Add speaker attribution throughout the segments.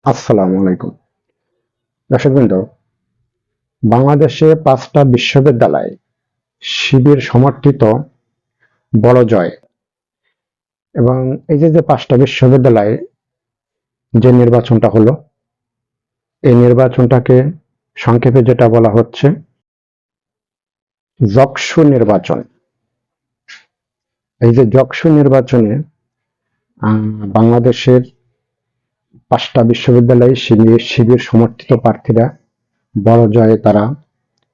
Speaker 1: আসসালামু আলাইকুম। দর্শকবৃন্দ, বাংলাদেশে ৫টা বিশ্ববিদ্যালয় শিবির সমর্থিত বড় জয়। এবং এই যে ৫টা বিশ্ববিদ্যালয়ে যে নির্বাচনটা হলো, এই নির্বাচনটাকে সংক্ষেপে যেটা বলা হচ্ছে যকসু নির্বাচন। এই যে যকসু নির্বাচনে বাংলাদেশের ৫টা বিশ্ববিদ্যালয়ে শিবির সমর্থিত প্রার্থীরা বড় জয়ে তারা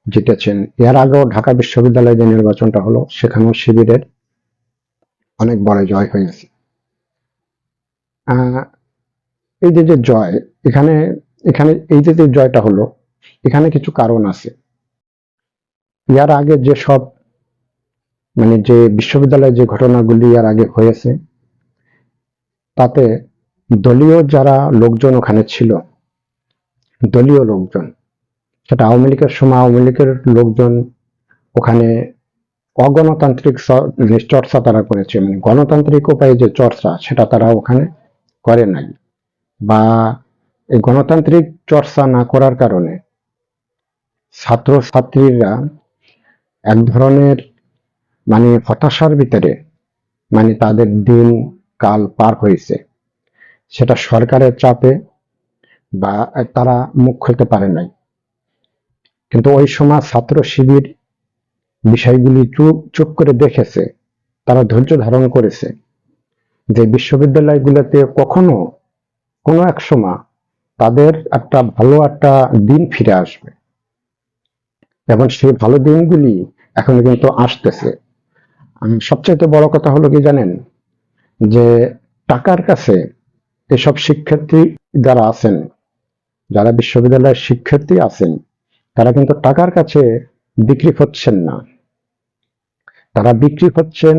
Speaker 1: জিতেছেন। এর আগেও ঢাকা বিশ্ববিদ্যালয়ে যে নির্বাচনটা হলো, সেখানেও শিবিরের অনেক বড় জয় হয়েছে। আহ এই যে জয়, এখানে এখানে এই যে জয়টা হলো, এখানে কিছু কারণ আছে। ইয়ার আগে যে সব যে বিশ্ববিদ্যালয়ে যে ঘটনাগুলি ইয়ার আগে হয়েছে, তাতে দলীয় যারা লোকজন ওখানে ছিল, দলীয় লোকজন, সেটা আওয়ামী লীগের সময় আওয়ামী লীগের লোকজন ওখানে অগণতান্ত্রিক চর্চা তারা করেছে, গণতান্ত্রিক উপায়ে যে চর্চা সেটা তারা ওখানে করে নাই। বা এই গণতান্ত্রিক চর্চা না করার কারণে ছাত্র ছাত্রীরা এক ধরনের হতাশার ভিতরে তাদের দিন কাল পার হয়েছে। সেটা সরকারের চাপে বা তারা মুখ খুলতে পারে নাই। কিন্তু ওই সময় ছাত্র শিবির বিষয়গুলি চুপ করে দেখেছে, তারা ধৈর্য ধারণ করেছে যে বিশ্ববিদ্যালয়গুলোতে কখনো কোনো এক সময় তাদের একটা ভালো একটা দিন ফিরে আসবে, এবং সেই ভালো দিনগুলি এখন কিন্তু আসতেছে। সবচেয়ে বড় কথা হলো কি জানেন, যে টাকার কাছে এসব শিক্ষার্থী যারা আছেন, যারা বিশ্ববিদ্যালয়ের শিক্ষার্থী আছেন, তারা কিন্তু টাকার কাছে বিক্রি হচ্ছেন না, তারা বিক্রি হচ্ছেন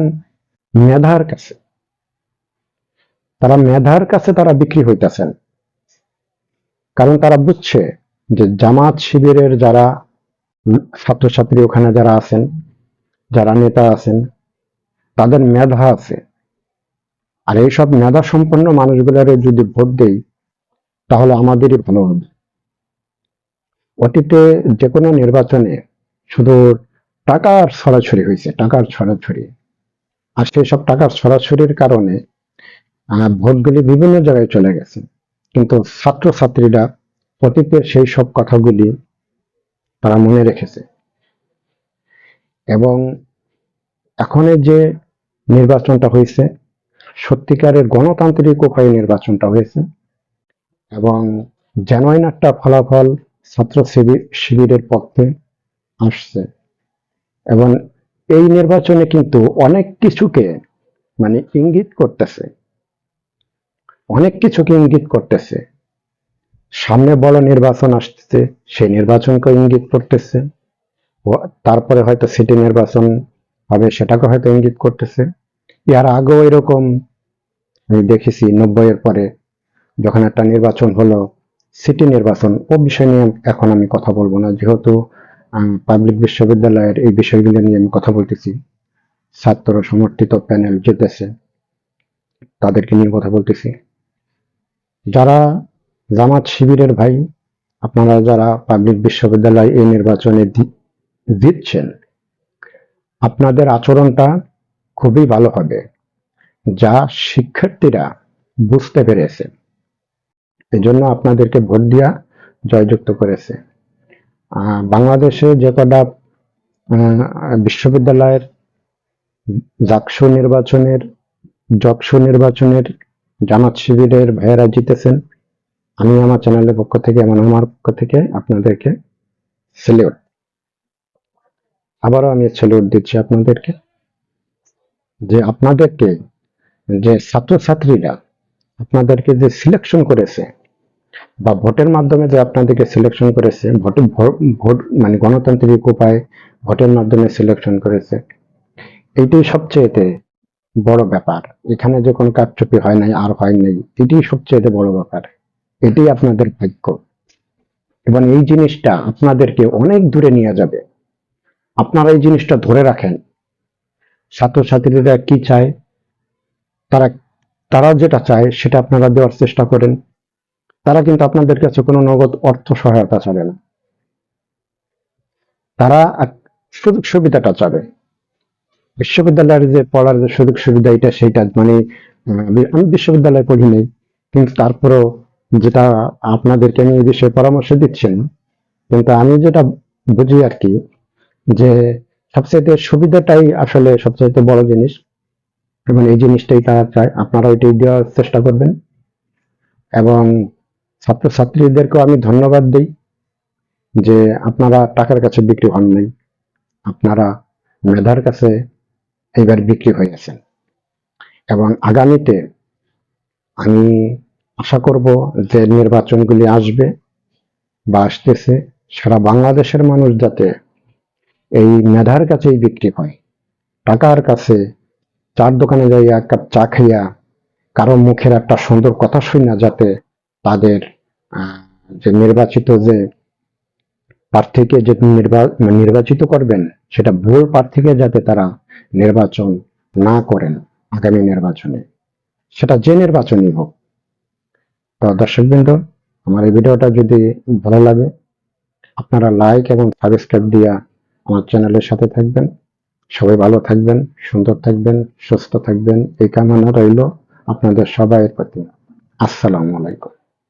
Speaker 1: মেধার কাছে। তারা মেধার কাছে তারা বিক্রি হইতেছেন, কারণ তারা বুঝছে যে জামাত শিবিরের যারা ছাত্রছাত্রী ওখানে যারা আছেন, যারা নেতা আছেন, তাদের মেধা আছে। আর এইসব মেধা সম্পন্ন মানুষগুলোর যদি ভোট দেই, তাহলে আমাদেরই ভালো হবে। অতীতে যে কোনো নির্বাচনে শুধু টাকার ছড়াছড়ি হয়েছে, টাকার ছড়াছড়ি। আর সেই সব টাকার ছড়াছড়ির কারণে ভোটগুলি বিভিন্ন জায়গায় চলে গেছে। কিন্তু ছাত্রছাত্রীরা অতীতের সেই সব কথাগুলি তারা মনে রেখেছে। এবং এখন যে নির্বাচনটা হয়েছে, সত্যিকারের গণতান্ত্রিক উপায়ে নির্বাচনটা হয়েছে, এবং জেনুইন একটা ফলাফল ছাত্র শিবিরের পক্ষে আসছে। এবং এই নির্বাচনে কিন্তু অনেক কিছুকে ইঙ্গিত করতেছে, অনেক কিছুকে ইঙ্গিত করতেছে। সামনে বড় নির্বাচন আসতেছে, সেই নির্বাচনকে ইঙ্গিত করতেছে। তারপরে হয়তো সিটি নির্বাচন হবে, সেটাকে হয়তো ইঙ্গিত করতেছে। এর আগেও এরকম আমি দেখেছি, 90-এর পরে যখন একটা নির্বাচন হলো, সিটি নির্বাচন, ও বিষয় নিয়ে এখন আমি কথা বলবো না, যেহেতু পাবলিক বিশ্ববিদ্যালয়ের এই বিষয়গুলো নিয়ে আমি কথা বলতেছি। ছাত্র সমর্থিত প্যানেল জিতেছে, তাদেরকে নিয়ে কথা বলতেছি। যারা জামাত শিবিরের ভাই, আপনারা যারা পাবলিক বিশ্ববিদ্যালয় এই নির্বাচনে জিতছেন, আপনাদের আচরণটা খুবই ভালো হবে, যা শিক্ষার্থীরা বুঝতে পেরেছে। এজন্য আপনাদেরকে ভোট দিয়া জয়যুক্ত করেছে। বাংলাদেশে যে কটা বিশ্ববিদ্যালয়ের জাকসু নির্বাচনের যকসু নির্বাচনের জামাত শিবিরের ভাইয়েরা জিতেছেন, আমি আমার চ্যানেলের পক্ষ থেকে এবং আমার পক্ষ থেকে আপনাদেরকে স্যালিউট। আবারও আমি স্যালিউট দিচ্ছি আপনাদেরকে, যে আপনাদেরকে, যে ছাত্রছাত্রীরা আপনাদেরকে যে সিলেকশন করেছে, বা ভোটের মাধ্যমে যে আপনাদেরকে সিলেকশন করেছে, ভোট গণতান্ত্রিক উপায়ে ভোটের মাধ্যমে সিলেকশন করেছে, এইটাই সবচেয়ে বড় ব্যাপার। এখানে যে কোনো কারচুপি হয় নাই আর হয় নাই, এটাই সবচেয়ে বড় ব্যাপার। এটাই আপনাদের ভাগ্য, এবং এই জিনিসটা আপনাদেরকে অনেক দূরে নিয়ে যাবে। আপনারা এই জিনিসটা ধরে রাখেন। ছাত্রছাত্রীরা কি চায়, তারা তারা যেটা চায় সেটা আপনারা দেওয়ার চেষ্টা করেন। তারা কিন্তু আপনাদের কাছে কোনো নগদ অর্থ সহায়তা চাবে না, তারা সুযোগ সুবিধাটা চাবে। বিশ্ববিদ্যালয়ের যে পড়ার যে সুযোগ সুবিধা এটা সেইটা মানে আমি বিশ্ববিদ্যালয়ে পড়ি নাই, কিন্তু তারপরেও যেটা আপনাদেরকে আমি এই বিষয়ে পরামর্শ দিচ্ছেন, কিন্তু আমি যেটা বুঝি আর কি, যে সবচাইতে সুবিধাটাই আসলে সবচাইতে বড় জিনিস, এবং এই জিনিসটাই তারা চায়, আপনারা ওইটাই দেওয়ার চেষ্টা করবেন। এবং ছাত্রছাত্রীদেরকেও আমি ধন্যবাদ দিই যে আপনারা টাকার কাছে বিক্রি হন নাই, আপনারা মেধার কাছে এইবার বিক্রি হয়েছেন। এবং আগামীতে আমি আশা করব যে নির্বাচনগুলি আসবে বা আসতেছে, সারা বাংলাদেশের মানুষ যাতে এই মেধার কাছেই বিক্রি হয়, টাকার কাছে চার দোকানে যাই এক কাপ চা খাইয়া কারো মুখের একটা সুন্দর কথা শুনে যাতে তাদের যে নির্বাচিত যে প্রার্থীকে যে নির্বাচিত করবেন সেটা ভুল প্রার্থীকে যাতে তারা নির্বাচন না করেন আগামী নির্বাচনে, সেটা যে নির্বাচনই হোক। তো দর্শকবৃন্দ, আমার এই ভিডিওটা যদি ভালো লাগে আপনারা লাইক এবং সাবস্ক্রাইব দিয়া আমার চ্যানেলের সাথে থাকবেন। সবাই ভালো থাকবেন, সুন্দর থাকবেন, সুস্থ থাকবেন, এই কামনা রইল আপনাদের সবাইয়ের প্রতি। আসসালামু আলাইকুম।